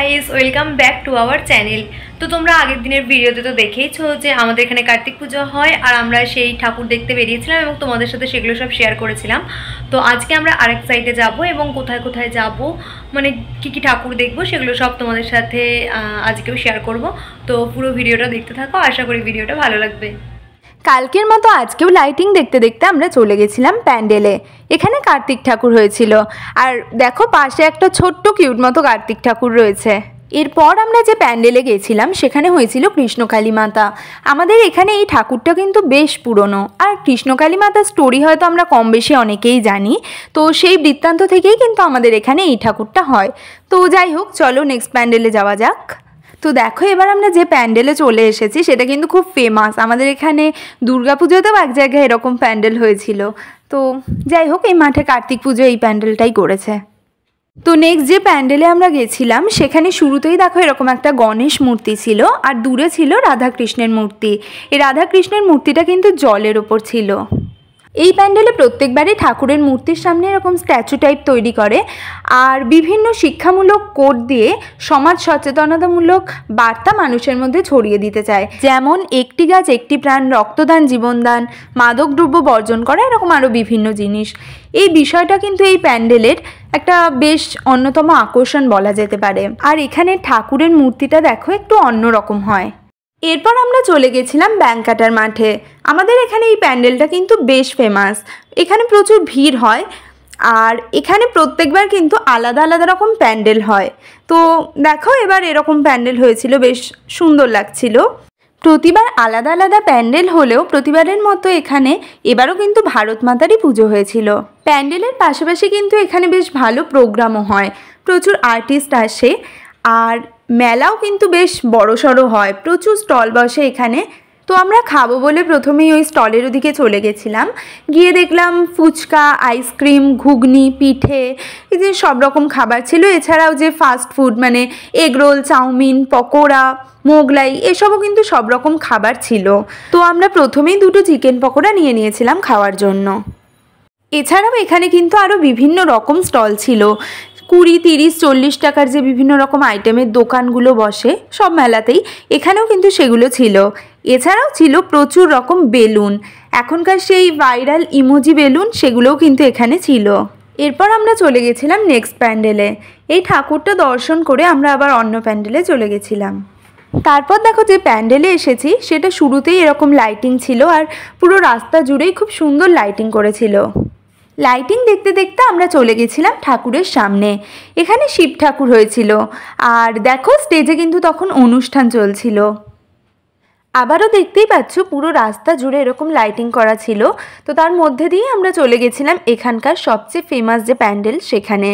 Guys, welcome back to our channel. তো তোমরা আগের দিনের ভিডিওতে তো দেখেইছো যে আমাদের এখানে কার্তিক পুজো হয় আর আমরা সেই ঠাকুর দেখতে বেরিয়েছিলাম এবং তোমাদের সাথে সেগুলো সব শেয়ার করেছিলাম। তো আজকে আমরা আরেক সাইডে যাব এবং কোথায় কোথায় যাব, মানে কী কী ঠাকুর দেখবো সেগুলো সব তোমাদের সাথে আজকেও শেয়ার করব। তো পুরো ভিডিওটা দেখতে থাকো, আশা করি ভিডিওটা ভালো লাগবে। কালকের মতো আজকেও লাইটিং দেখতে দেখতে আমরা চলে গেছিলাম প্যান্ডেলে। এখানে কার্তিক ঠাকুর হয়েছিল আর দেখো পাশে একটা ছোট্ট কিউট মতো কার্তিক ঠাকুর রয়েছে। এরপর আমরা যে প্যান্ডেলে গেছিলাম সেখানে হয়েছিল কৃষ্ণকালী মাতা। আমাদের এখানে এই ঠাকুরটা কিন্তু বেশ পুরনো, আর কৃষ্ণকালী মাতার স্টোরি হয়তো আমরা কম বেশি অনেকেই জানি। তো সেই বৃত্তান্ত থেকেই কিন্তু আমাদের এখানে এই ঠাকুরটা হয়। তো যাই হোক, চলো নেক্সট প্যান্ডেলে যাওয়া যাক। তো দেখো এবার আমরা যে প্যান্ডেলে চলে এসেছি সেটা কিন্তু খুব ফেমাস। আমাদের এখানে দুর্গাপুজোতেও এক জায়গায় এরকম প্যান্ডেল হয়েছিল। তো যাই হোক, এই মাঠে কার্তিক পুজো এই প্যান্ডেলটাই করেছে। তো নেক্সট যে প্যান্ডেলে আমরা গেছিলাম সেখানে শুরুতেই দেখো এরকম একটা গণেশ মূর্তি ছিল আর দূরে ছিল রাধাকৃষ্ণের মূর্তি। এই রাধাকৃষ্ণের মূর্তিটা কিন্তু জলের ওপর ছিল। এই প্যান্ডেলে প্রত্যেকবারই ঠাকুরের মূর্তির সামনে এরকম স্ট্যাচু টাইপ তৈরি করে আর বিভিন্ন শিক্ষামূলক কোড দিয়ে সমাজ সচেতনতামূলক বার্তা মানুষের মধ্যে ছড়িয়ে দিতে চায়, যেমন একটি গাছ একটি প্রাণ, রক্তদান জীবনদান, মাদকদ্রব্য বর্জন করা, এরকম আরও বিভিন্ন জিনিস। এই বিষয়টা কিন্তু এই প্যান্ডেলের একটা বেশ অন্যতম আকর্ষণ বলা যেতে পারে। আর এখানে ঠাকুরের মূর্তিটা দেখো একটু অন্যরকম হয়। এরপর আমরা চলে গেছিলাম ব্যাংকাটার মাঠে। আমাদের এখানে এই প্যান্ডেলটা কিন্তু বেশ ফেমাস। এখানে প্রচুর ভিড় হয় আর এখানে প্রত্যেকবার কিন্তু আলাদা আলাদা রকম প্যান্ডেল হয়। তো দেখো এবার এরকম প্যান্ডেল হয়েছিল, বেশ সুন্দর লাগছিল। প্রতিবার আলাদা আলাদা প্যান্ডেল হলেও প্রতিবারের মতো এখানে এবারও কিন্তু ভারত মাতারই পুজো হয়েছিল। প্যান্ডেলের পাশাপাশি কিন্তু এখানে বেশ ভালো প্রোগ্রামও হয়, প্রচুর আর্টিস্ট আসে আর মেলাও কিন্তু বেশ বড়সড় হয়, প্রচুর স্টল বসে এখানে। তো আমরা খাবো বলে প্রথমেই ওই স্টলের ওদিকে চলে গেছিলাম। গিয়ে দেখলাম ফুচকা, আইসক্রিম, ঘুগনি, পিঠে, এই যে সব রকম খাবার ছিল। এছাড়াও যে ফাস্ট ফুড মানে এগরোল, চাউমিন, পকোড়া, মোগলাই, এসবও কিন্তু সব রকম খাবার ছিল। তো আমরা প্রথমেই দুটো চিকেন পকোড়া নিয়ে নিয়েছিলাম খাওয়ার জন্য। এছাড়াও এখানে কিন্তু আরও বিভিন্ন রকম স্টল ছিল, 20, 30, 40 টাকার যে বিভিন্ন রকম আইটেমের দোকানগুলো বসে সব মেলাতেই, এখানেও কিন্তু সেগুলো ছিল। এছাড়াও ছিল প্রচুর রকম বেলুন, এখনকার সেই ভাইরাল ইমোজি বেলুন, সেগুলোও কিন্তু এখানে ছিল। এরপর আমরা চলে গেছিলাম নেক্সট প্যান্ডেলে। এই ঠাকুরটা দর্শন করে আমরা আবার অন্য প্যান্ডেলে চলে গেছিলাম। তারপর দেখো যে প্যান্ডেলে এসেছি সেটা শুরুতেই এরকম লাইটিং ছিল আর পুরো রাস্তা জুড়েই খুব সুন্দর লাইটিং করেছিল। লাইটিং দেখতে দেখতে আমরা চলে গেছিলাম ঠাকুরের সামনে। এখানে শিব ঠাকুর হয়েছিল আর দেখো স্টেজে কিন্তু তখন অনুষ্ঠান চলছিল। আবারও দেখতেই পাচ্ছ পুরো রাস্তা জুড়ে এরকম লাইটিং করা ছিল। তো তার মধ্যে দিয়ে আমরা চলে গেছিলাম এখানকার সবচেয়ে ফেমাস যে প্যান্ডেল সেখানে।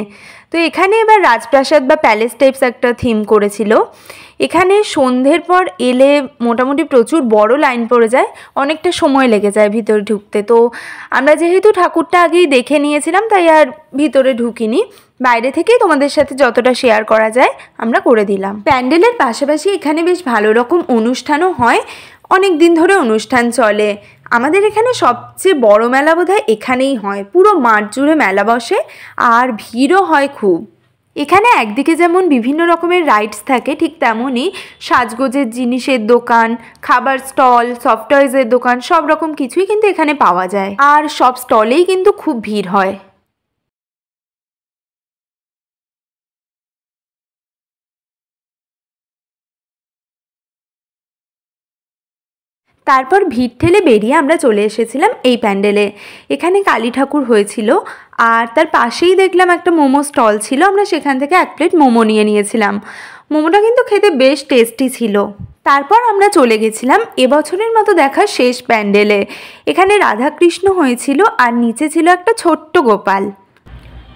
তো এখানে এবার রাজপ্রাসাদ বা প্যালেস টাইপস একটা থিম করেছিল। এখানে সন্ধ্যের পর এলে মোটামুটি প্রচুর বড় লাইন পড়ে যায়, অনেকটা সময় লেগে যায় ভিতরে ঢুকতে। তো আমরা যেহেতু ঠাকুরটা আগেই দেখে নিয়েছিলাম তাই আর ভিতরে ঢুকিনি, বাইরে থেকেই তোমাদের সাথে যতটা শেয়ার করা যায় আমরা করে দিলাম। প্যান্ডেলের পাশাপাশি এখানে বেশ ভালো রকম অনুষ্ঠানও হয়, অনেক দিন ধরে অনুষ্ঠান চলে। আমাদের এখানে সবচেয়ে বড় মেলা বোধহয় এখানেই হয়, পুরো মাঠ জুড়ে মেলা বসে আর ভিড়ও হয় খুব। এখানে একদিকে যেমন বিভিন্ন রকমের রাইডস থাকে, ঠিক তেমনই সাজগোজের জিনিসের দোকান, খাবার স্টল, সফট টয়েজের দোকান, সব রকম কিছুই কিন্তু এখানে পাওয়া যায় আর সব স্টলেই কিন্তু খুব ভিড় হয়। তারপর ভিড় ঠেলে বেরিয়ে আমরা চলে এসেছিলাম এই প্যান্ডেলে। এখানে কালী ঠাকুর হয়েছিল আর তার পাশেই দেখলাম একটা মোমো স্টল ছিল, আমরা সেখান থেকে 1 প্লেট মোমো নিয়ে নিয়েছিলাম। মোমোটা কিন্তু খেতে বেশ টেস্টি ছিল। তারপর আমরা চলে গেছিলাম এবছরের মতো দেখা শেষ প্যান্ডেলে। এখানে রাধাকৃষ্ণ হয়েছিল আর নিচে ছিল একটা ছোট্ট গোপাল।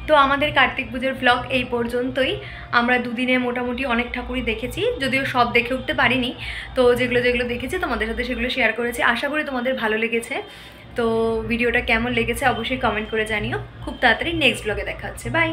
তো আমাদের কার্তিক পুজোর ব্লগ এই পর্যন্তই। আমরা দুদিনে মোটামুটি অনেক ঠাকুরই দেখেছি, যদিও সব দেখে উঠতে পারিনি। তো যেগুলো যেগুলো দেখেছি তোমাদের সাথে সেগুলো শেয়ার করেছি, আশা করি তোমাদের ভালো লেগেছে। তো ভিডিওটা কেমন লেগেছে অবশ্যই কমেন্ট করে জানিও। খুব তাড়াতাড়ি নেক্সট ব্লগে দেখা হচ্ছে, বাই।